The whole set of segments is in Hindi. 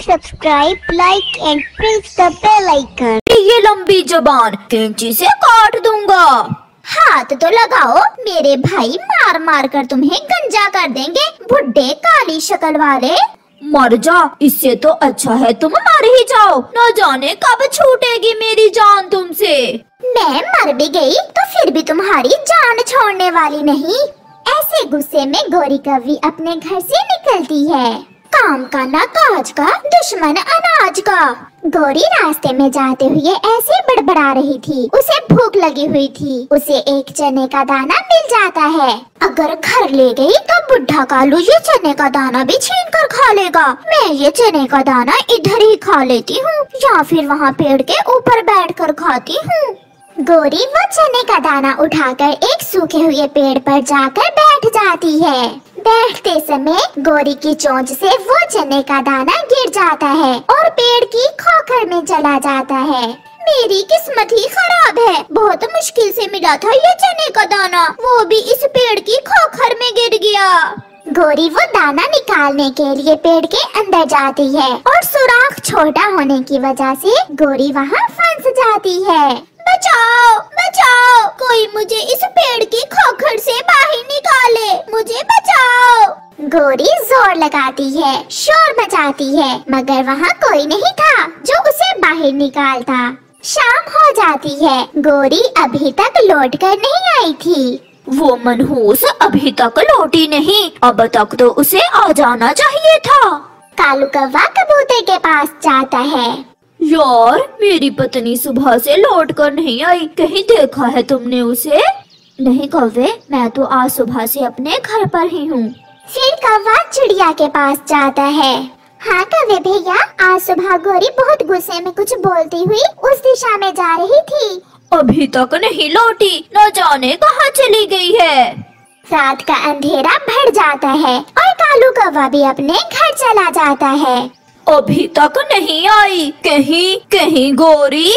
subscribe, like and press the bell icon। ये लंबी जुबान कैंची से काट दूंगा। हाथ तो लगाओ, मेरे भाई मार मार कर तुम्हें गंजा कर देंगे, बुड्ढे काली शक्ल वाले। मर जा, इससे तो अच्छा है तुम मर ही जाओ। न जाने कब छूटेगी मेरी जान तुमसे। मैं मर भी गई तो फिर भी तुम्हारी जान छोड़ने वाली नहीं। ऐसे गुस्से में गौरी कवि अपने घर से निकलती है। काम का ना काज का, दुश्मन अनाज का। गौरी रास्ते में जाते हुए ऐसे बड़बड़ा रही थी। उसे भूख लगी हुई थी। उसे एक चने का दाना मिल जाता है। अगर घर ले गई तो बुढ़ा कालू ये चने का दाना भी छीन कर खा लेगा। मैं ये चने का दाना इधर ही खा लेती हूँ या फिर वहाँ पेड़ के ऊपर बैठ कर खाती हूँ। गौरी वो चने का दाना उठाकर एक सूखे हुए पेड़ पर जाकर बैठ जाती है। बैठते समय गौरी की चोंच से वो चने का दाना गिर जाता है और पेड़ की खोखर में चला जाता है। मेरी किस्मत ही खराब है, बहुत मुश्किल से मिला था ये चने का दाना, वो भी इस पेड़ की खोखर में गिर गया। गौरी वो दाना निकालने के लिए पेड़ के अंदर जाती है और सुराख छोटा होने की वजह से गौरी वहाँ फंस जाती है। बचाओ बचाओ, कोई मुझे इस पेड़ की खोखर से बाहर निकाले, मुझे बचाओ। गौरी जोर लगाती है, शोर मचाती है, मगर वहाँ कोई नहीं था जो उसे बाहर निकालता। शाम हो जाती है। गौरी अभी तक लौट कर नहीं आई थी। वो मनहूस अभी तक लौटी नहीं, अब तक तो उसे आ जाना चाहिए था। कालू कौवा कबूतर के पास जाता है। यार, मेरी पत्नी सुबह से लौट कर नहीं आई, कहीं देखा है तुमने उसे? नहीं कौवे, मैं तो आज सुबह से अपने घर पर ही हूँ। फिर कौवा चिड़िया के पास जाता है। हाँ कौवे भैया, आज सुबह गौरी बहुत गुस्से में कुछ बोलती हुई उस दिशा में जा रही थी। अभी तक नहीं लौटी, न जाने कहाँ चली गई है। रात का अंधेरा बढ़ जाता है और कालू कौवा भी अपने घर चला जाता है। अभी तक नहीं आई, कहीं कहीं गौरी।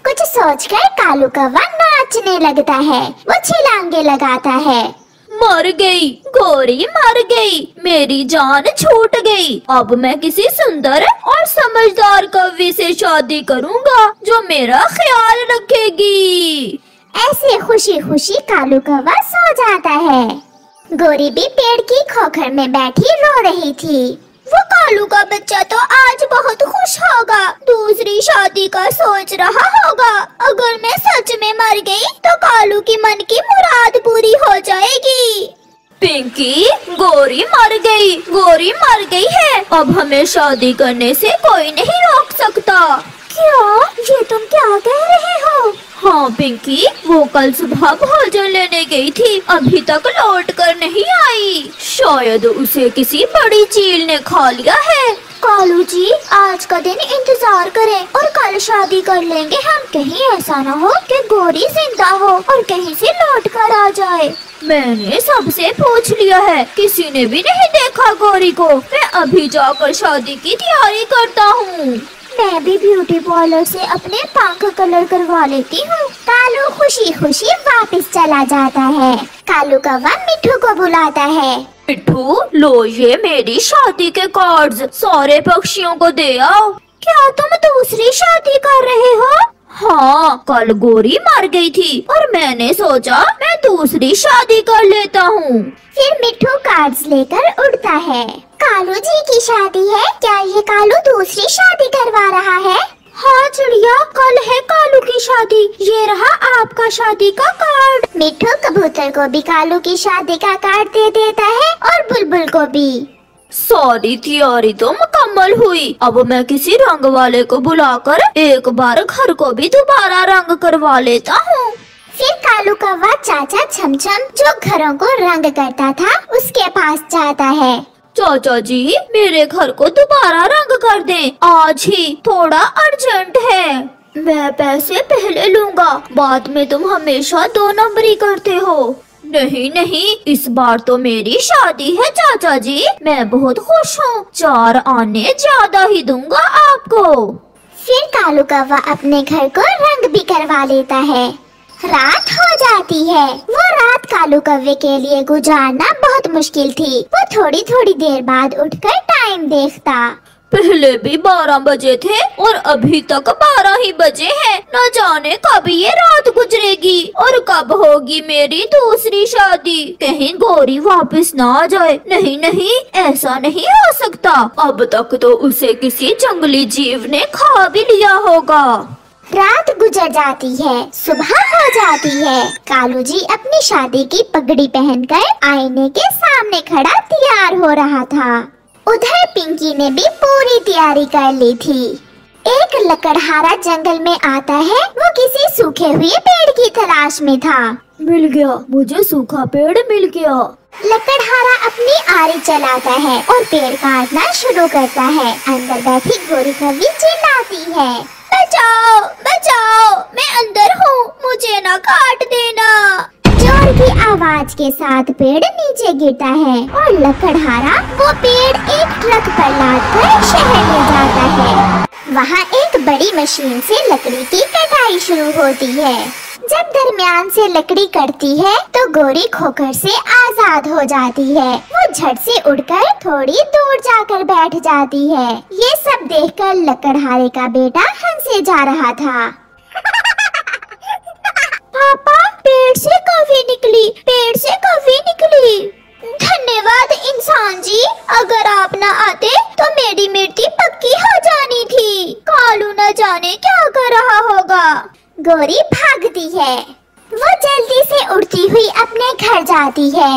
कुछ सोचकर कालू कौवा नाचने लगता है। वो छलांगे लगाता है। मर गई गौरी, मर गई, मेरी जान छूट गई। अब मैं किसी सुंदर और समझदार कवि से शादी करूंगा जो मेरा ख्याल रखेगी। ऐसे खुशी खुशी कालू कौवा सो जाता है। गौरी भी पेड़ की खोखर में बैठी रो रही थी। वो कालू का बच्चा तो आज बहुत खुश होगा, दूसरी शादी का सोच रहा होगा। अगर मैं सच में मर गई तो कालू की मन की मुराद पूरी हो जाएगी। पिंकी, गौरी मर गई, गौरी मर गई है। अब हमें शादी करने से कोई नहीं रोक सकता। क्या? ये तुम क्या कह रहे हो? हाँ पिंकी, वो कल सुबह भोजन लेने गई थी, अभी तक लौट कर नहीं आई। शायद उसे किसी बड़ी चील ने खा लिया है। कालू जी, आज का दिन इंतजार करें और कल शादी कर लेंगे हम। कहीं ऐसा न हो कि गौरी जिंदा हो और कहीं से लौट कर आ जाए। मैंने सबसे पूछ लिया है, किसी ने भी नहीं देखा गौरी को। मैं अभी जाकर शादी की तैयारी करता हूँ। मैं भी ब्यूटी पार्लर से अपने पंख कलर करवा लेती हूँ। कालू खुशी खुशी वापस चला जाता है। कालू कौवा मिट्ठू को बुलाता है। मिट्ठू, लो ये मेरी शादी के कार्ड्स, सारे पक्षियों को दे आओ। क्या तुम दूसरी शादी कर रहे हो? हाँ, कल गौरी मर गई थी और मैंने सोचा मैं दूसरी शादी कर लेता हूँ। फिर मिट्ठू कार्ड्स लेकर उड़ता है। कालू जी की शादी है क्या? ये कालू दूसरी शादी करवा रहा है? हाँ चिड़िया, कल है कालू की शादी। ये रहा आपका शादी का कार्ड। मिट्ठू कबूतर को भी कालू की शादी का कार्ड दे देता है और बुलबुल को भी। सारी तैयारी तो मुकम्मल हुई। अब मैं किसी रंग वाले को बुलाकर एक बार घर को भी दोबारा रंग करवा लेता हूँ। फिर कालू कौवा चाचा छमछम जो घरों को रंग करता था उसके पास जाता है। चाचा जी, मेरे घर को दोबारा रंग कर दें, आज ही, थोड़ा अर्जेंट है। मैं पैसे पहले लूँगा, बाद में तुम हमेशा 2 नंबरी करते हो। नहीं नहीं, इस बार तो मेरी शादी है चाचा जी, मैं बहुत खुश हूँ। 4 आने ज्यादा ही दूंगा आपको। फिर कालू कौवा अपने घर को रंग भी करवा लेता है। रात हो जाती है। वो रात कालू कौवे के लिए गुजारना बहुत मुश्किल थी। वो थोड़ी थोड़ी देर बाद उठकर टाइम देखता। पहले भी 12 बजे थे और अभी तक 12 ही बजे हैं। न जाने कब ये रात गुजरेगी और कब होगी मेरी दूसरी शादी। कहीं गौरी वापस ना आ जाए। नहीं नहीं, ऐसा नहीं हो सकता। अब तक तो उसे किसी जंगली जीव ने खा भी लिया होगा। रात गुजर जाती है, सुबह हो जाती है। कालू जी अपनी शादी की पगड़ी पहनकर आईने के सामने खड़ा तैयार हो रहा था। उधर पिंकी ने भी पूरी तैयारी कर ली थी। एक लकड़हारा जंगल में आता है। वो किसी सूखे हुए पेड़ की तलाश में था। मिल गया, मुझे सूखा पेड़ मिल गया। लकड़हारा अपनी आरी चलाता है और पेड़ काटना शुरू करता है। अंदर बैठी गोरी कवि चिल्लाती है, बचाओ बचाओ, मैं अंदर हूँ, मुझे ना काट देना। जोर की आवाज के साथ पेड़ नीचे गिरता है और लकड़हारा वो पेड़ एक ट्रक पर लादकर शहर ले जाता है। वहाँ एक बड़ी मशीन से लकड़ी की कटाई शुरू होती है। जब दरमियान से लकड़ी कटती है तो गोरी खोखर से आजाद हो जाती है। वो झट से उड़कर थोड़ी दूर जाकर बैठ जाती है। ये सब देखकर लकड़हारे का बेटा हंसे जा रहा था। पापा, पेड़ से कौवी निकली, पेड़ से कौवी निकली। धन्यवाद इंसान जी, अगर आप न आते तो मेरी मृत्यु पक्की हो जानी थी। कालू न जाने क्या कर रहा होगा। गोरी भागती है। वो जल्दी से उड़ती हुई अपने घर जाती है।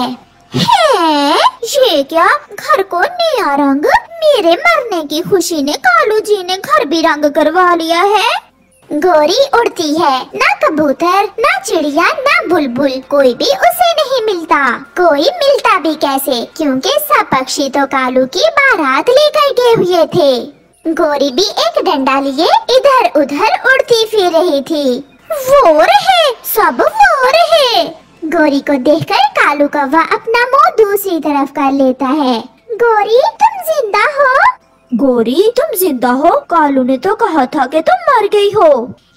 ये क्या, घर को नया रंग? मेरे मरने की खुशी ने कालू जी ने घर भी रंग करवा लिया है। गोरी उड़ती है। ना कबूतर, ना चिड़िया, ना बुलबुल, कोई भी उसे नहीं मिलता। कोई मिलता भी कैसे, क्योंकि सब पक्षी तो कालू की बारात लेकर गए हुए थे। गोरी भी एक डंडा लिए इधर उधर उड़ती फिर रही थी। वो रहे, सब वो रहे। गोरी को देखकर कालू कौवा अपना मुंह दूसरी तरफ कर लेता है। गोरी, तुम जिंदा हो? गोरी, तुम जिंदा हो? कालू ने तो कहा था कि तुम मर गई हो।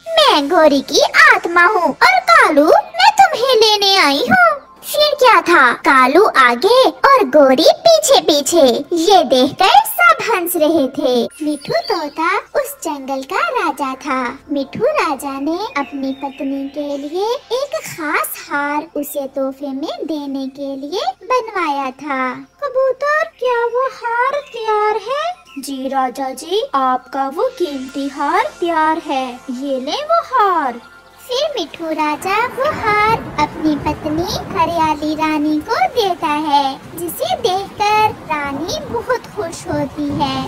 मैं गोरी की आत्मा हूँ और कालू, मैं तुम्हें लेने आई हूँ। फिर क्या था, कालू आगे और गोरी पीछे पीछे। ये देखकर सब हंस रहे थे। मिठू तोता उस जंगल का राजा था। मिठू राजा ने अपनी पत्नी के लिए एक खास हार उसे तोहफे में देने के लिए बनवाया था। कबूतर, क्या वो हार तैयार है? जी राजा जी, आपका वो कीमती हार तैयार है, ये ले वो हार। फिर मिठू राजा वो हार अपनी पत्नी हरियाली रानी को देता है, जिसे देखकर रानी बहुत खुश होती है।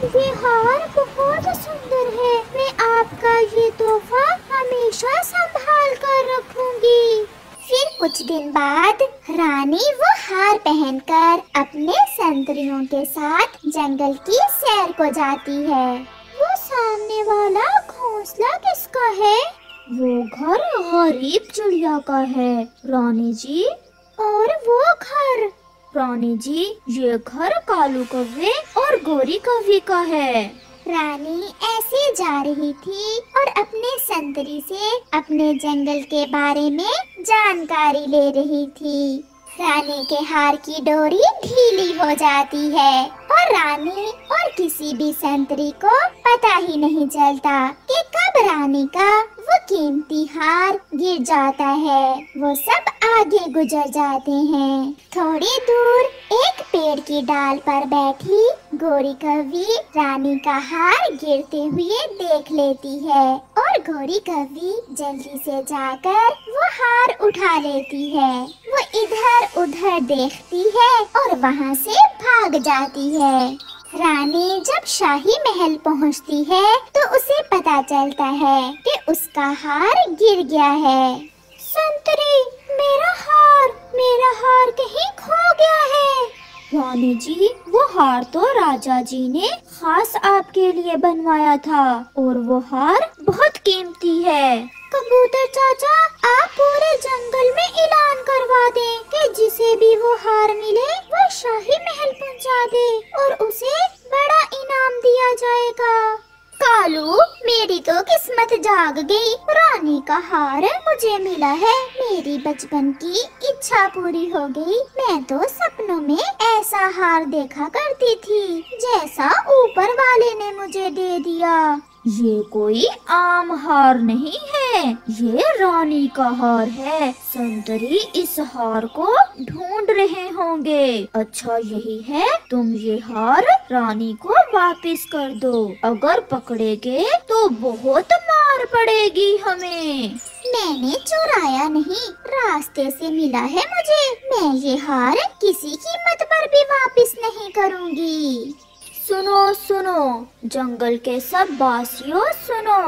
ये हार बहुत सुंदर है, मैं आपका ये तोहफा हमेशा संभाल कर रखूंगी। फिर कुछ दिन बाद रानी वो हार पहनकर अपने संतरियों के साथ जंगल की सैर को जाती है। वो सामने वाला घोंसला किसका है? वो घर गरीब चिड़िया का है रानी जी। और वो घर? रानी जी, ये घर कालू कौवे और गोरी कौवी का है। रानी ऐसे जा रही थी और अपने संतरी से अपने जंगल के बारे में जानकारी ले रही थी। रानी के हार की डोरी ढीली हो जाती है और रानी और किसी भी संतरी को पता ही नहीं चलता कि कब रानी का वो कीमती हार गिर जाता है। वो सब आगे गुजर जाते हैं। थोड़ी दूर एक पेड़ की डाल पर बैठी गोरी कौवी रानी का हार गिरते हुए देख लेती है और गोरी कौवी जल्दी से जाकर वो हार उठा लेती है। वो इधर उधर देखती है और वहाँ से भाग जाती है। रानी जब शाही महल पहुँचती है तो उसे पता चलता है कि उसका हार गिर गया है। संतरी, मेरा हार कहीं खो गया है। रानी जी, वो हार तो राजा जी ने खास आपके लिए बनवाया था और वो हार बहुत कीमती है। कबूतर चाचा, आप पूरे जंगल में ऐलान करवा दें कि जिसे भी वो हार मिले वो शाही महल पहुंचा दे और उसे बड़ा इनाम दिया जाएगा। कालू, मेरी तो किस्मत जाग गई। रानी का हार मुझे मिला है। मेरी बचपन की इच्छा पूरी हो गई। मैं तो सपनों में ऐसा हार देखा करती थी जैसा ऊपर वाले ने मुझे दे दिया। ये कोई आम हार नहीं है, ये रानी का हार है। संतरी इस हार को ढूंढ रहे होंगे। अच्छा यही है, तुम ये हार रानी को वापस कर दो। अगर पकड़े गए तो बहुत मार पड़ेगी हमें। मैंने चुराया नहीं, रास्ते से मिला है मुझे। मैं ये हार किसी कीमत पर भी वापस नहीं करूँगी। सुनो सुनो, जंगल के सब वासियों सुनो,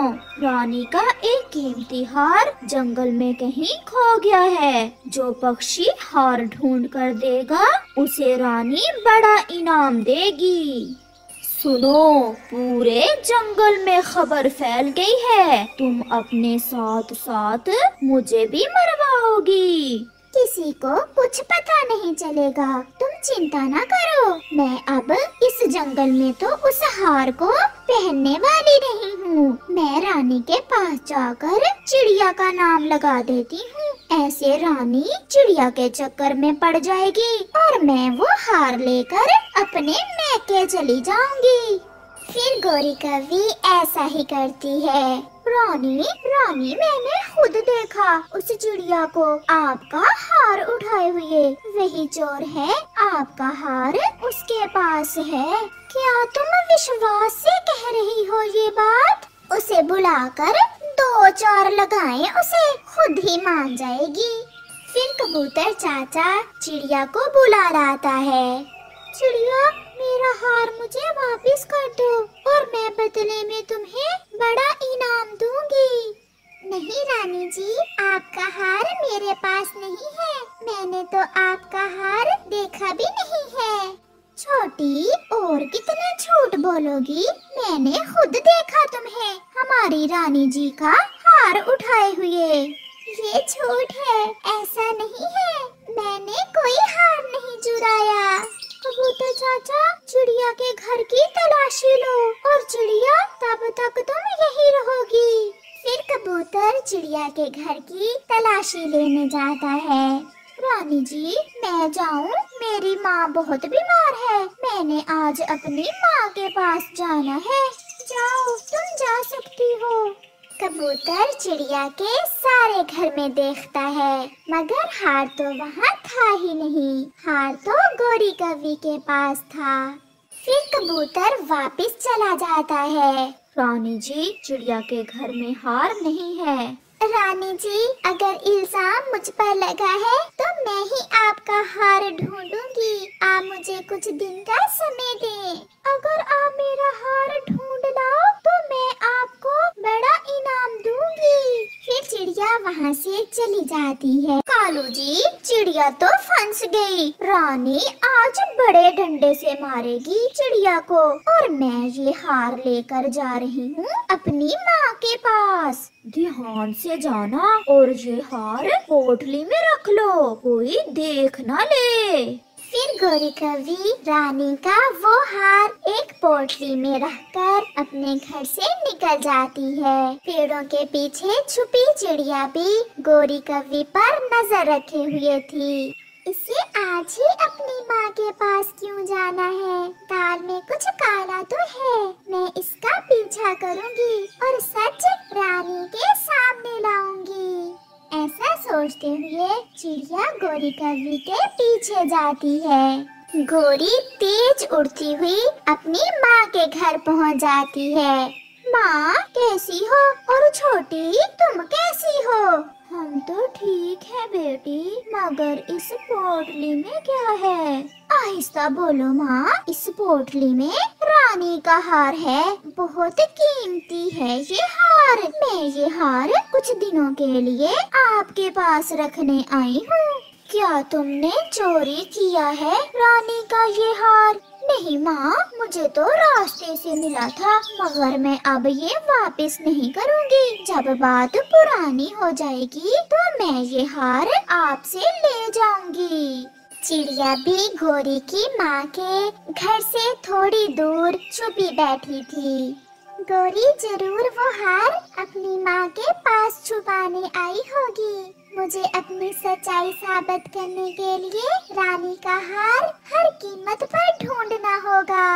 रानी का एक कीमती हार जंगल में कहीं खो गया है। जो पक्षी हार ढूंढ कर देगा उसे रानी बड़ा इनाम देगी। सुनो, पूरे जंगल में खबर फैल गई है, तुम अपने साथ साथ मुझे भी मरवाओगी। किसी को कुछ पता नहीं चलेगा, तुम चिंता ना करो। मैं अब इस जंगल में तो उस हार को पहनने वाली नहीं हूँ। मैं रानी के पास जाकर चिड़िया का नाम लगा देती हूँ। ऐसे रानी चिड़िया के चक्कर में पड़ जाएगी और मैं वो हार लेकर अपने मैके चली जाऊंगी। फिर गोरी कवि ऐसा ही करती है। रानी रानी, मैंने खुद देखा उस चिड़िया को आपका हार उठाए हुए। वही चोर है, आपका हार उसके पास है। क्या तुम विश्वास से कह रही हो ये बात? उसे बुलाकर 2 4 लगाएं, उसे खुद ही मान जाएगी। फिर कबूतर चाचा चिड़िया को बुला लाता है। चिड़िया, मेरा हार मुझे वापस कर दो और मैं बदले में तुम्हें बड़ा इनाम दूंगी। नहीं रानी जी, आपका हार मेरे पास नहीं है। मैंने तो आपका हार देखा भी नहीं है। छोटी, और कितने झूठ बोलोगी? मैंने खुद देखा तुम्हें हमारी रानी जी का हार उठाए हुए। ये झूठ है, ऐसा नहीं है। मैंने कोई हार नहीं चुराया। कबूतर चाचा, चिड़िया के घर की तलाशी लो और चिड़िया तब तक तुम यही रहोगी। फिर कबूतर चिड़िया के घर की तलाशी लेने जाता है। रानी जी, मैं जाऊं? मेरी माँ बहुत बीमार है। मैंने आज अपनी माँ के पास जाना है। जाओ, तुम जा सकती हो। कबूतर चिड़िया के सारे घर में देखता है, मगर हार तो वहाँ था ही नहीं। हार तो गोरी कवि के पास था। फिर कबूतर वापस चला जाता है। रानी जी, चिड़िया के घर में हार नहीं है। रानी जी, अगर इल्जाम मुझ पर लगा है तो मैं ही आपका हार ढूंढूंगी। आप मुझे कुछ दिन का समय दें। अगर आप मेरा हार ढूंढ लाओ तो मैं आपको बड़ा इनाम दूंगी। फिर चिड़िया वहाँ से चली जाती है। कालू जी, चिड़िया तो फंस गई। रानी आज बड़े डंडे से मारेगी चिड़िया को और मैं ये हार लेकर जा रही हूँ अपनी माँ के पास। ध्यान से जाना और ये हार पोटली में रख लो, कोई देख ना ले। फिर गोरी कवि रानी का वो हार एक पोटली में रखकर अपने घर से निकल जाती है। पेड़ों के पीछे छुपी चिड़िया भी गोरी कवि पर नजर रखे हुए थी। इसे आज ही अपनी माँ के पास क्यों जाना है? दाल में कुछ काला तो है। मैं इसका पीछा करूँगी और सच रानी के सामने लाऊंगी। ऐसा सोचते हुए चिड़िया गोरी कवि के पीछे जाती है। गोरी तेज उड़ती हुई अपनी माँ के घर पहुँच जाती है। माँ, कैसी हो? और छोटी, तुम कैसी हो? हम तो ठीक है बेटी, मगर इस पोटली में क्या है? आहिस्ता बोलो माँ। इस पोटली में रानी का हार है, बहुत कीमती है ये हार। मैं ये हार कुछ दिनों के लिए आपके पास रखने आई हूँ। क्या तुमने चोरी किया है रानी का ये हार? नहीं माँ, मुझे तो रास्ते से मिला था, मगर मैं अब ये वापस नहीं करूँगी। जब बात पुरानी हो जाएगी तो मैं ये हार आपसे ले जाऊंगी। चिड़िया भी गोरी की माँ के घर से थोड़ी दूर छुपी बैठी थी। गोरी जरूर वो हार अपनी माँ के पास छुपाने आई होगी। मुझे अपनी सच्चाई साबित करने के लिए रानी का हार हर कीमत पर ढूंढना होगा।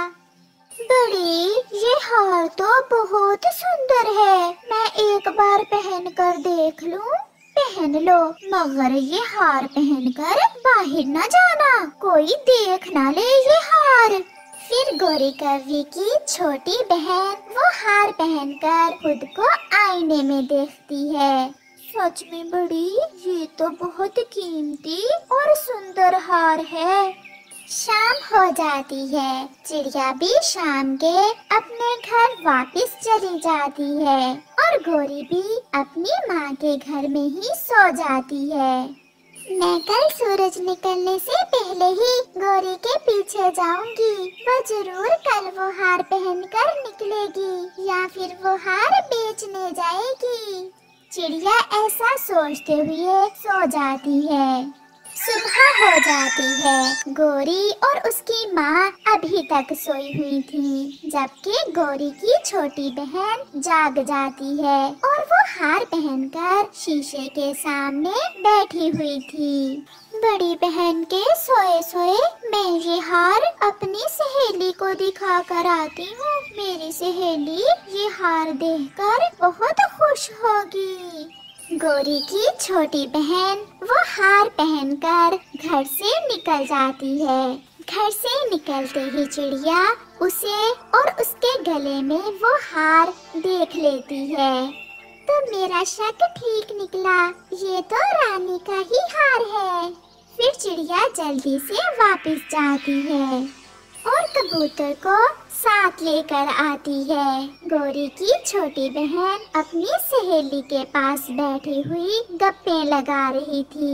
बड़ी, ये हार तो बहुत सुंदर है, मैं एक बार पहन कर देख लूं। पहन लो, मगर ये हार पहनकर बाहर न जाना, कोई देख ना ले ये हार। फिर गोरी कौवी की छोटी बहन वो हार पहनकर खुद को आईने में देखती है। सच में बड़ी, ये तो बहुत कीमती और सुंदर हार है। शाम हो जाती है, चिड़िया भी शाम के अपने घर वापस चली जाती है और गोरी भी अपनी माँ के घर में ही सो जाती है। मैं कल सूरज निकलने से पहले ही गोरी के पीछे जाऊंगी, वो जरूर कल वो हार पहनकर निकलेगी या फिर वो हार बेचने जाएगी। चिड़िया ऐसा सोचते हुए सो जाती है। सुबह हो जाती है, गोरी और उसकी माँ अभी तक सोई हुई थी, जबकि गोरी की छोटी बहन जाग जाती है और वो हार पहनकर शीशे के सामने बैठी हुई थी। बड़ी बहन के सोए सोए मैं ये हार अपनी सहेली को दिखा कर आती हूँ, मेरी सहेली ये हार देखकर बहुत खुश होगी। गोरी की छोटी बहन वो हार पहनकर घर से निकल जाती है। घर से निकलते ही चिड़िया उसे और उसके गले में वो हार देख लेती है। तो मेरा शक ठीक निकला, ये तो रानी का ही हार है। फिर चिड़िया जल्दी से वापस जाती है और कबूतर को साथ लेकर आती है। गोरी की छोटी बहन अपनी सहेली के पास बैठी हुई गप्पे लगा रही थी।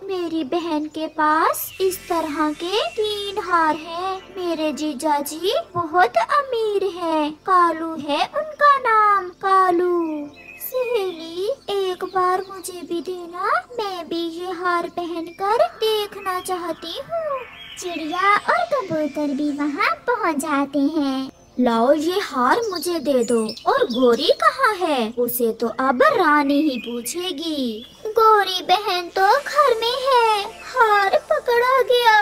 मेरी बहन के पास इस तरह के 3 हार हैं। मेरे जीजा जी बहुत अमीर हैं। कालू है उनका नाम, कालू। सहेली, एक बार मुझे भी देना, मैं भी ये हार पहनकर देखना चाहती हूँ। चिड़िया और कबूतर भी वहाँ पहुँच जाते हैं। लाओ ये हार मुझे दे दो। और गोरी कहाँ है? उसे तो अब रानी ही पूछेगी। गोरी बहन तो घर में है, हार पकड़ा गया,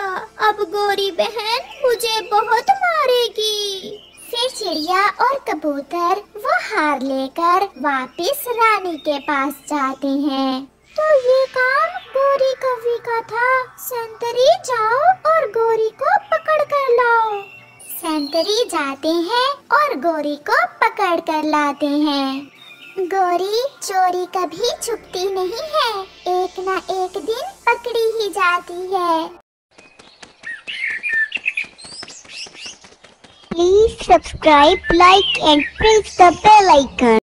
अब गोरी बहन मुझे बहुत मारेगी। फिर चिड़िया और कबूतर वो हार लेकर वापस रानी के पास जाते हैं। तो ये काम गोरी कौवी का था। संतरी, जाओ और गोरी को पकड़ कर लाओ। संतरी जाते हैं और गोरी को पकड़ कर लाते हैं। गोरी चोरी कभी छुपती नहीं है, एक ना एक दिन पकड़ी ही जाती है। Please subscribe, like and press the bell icon.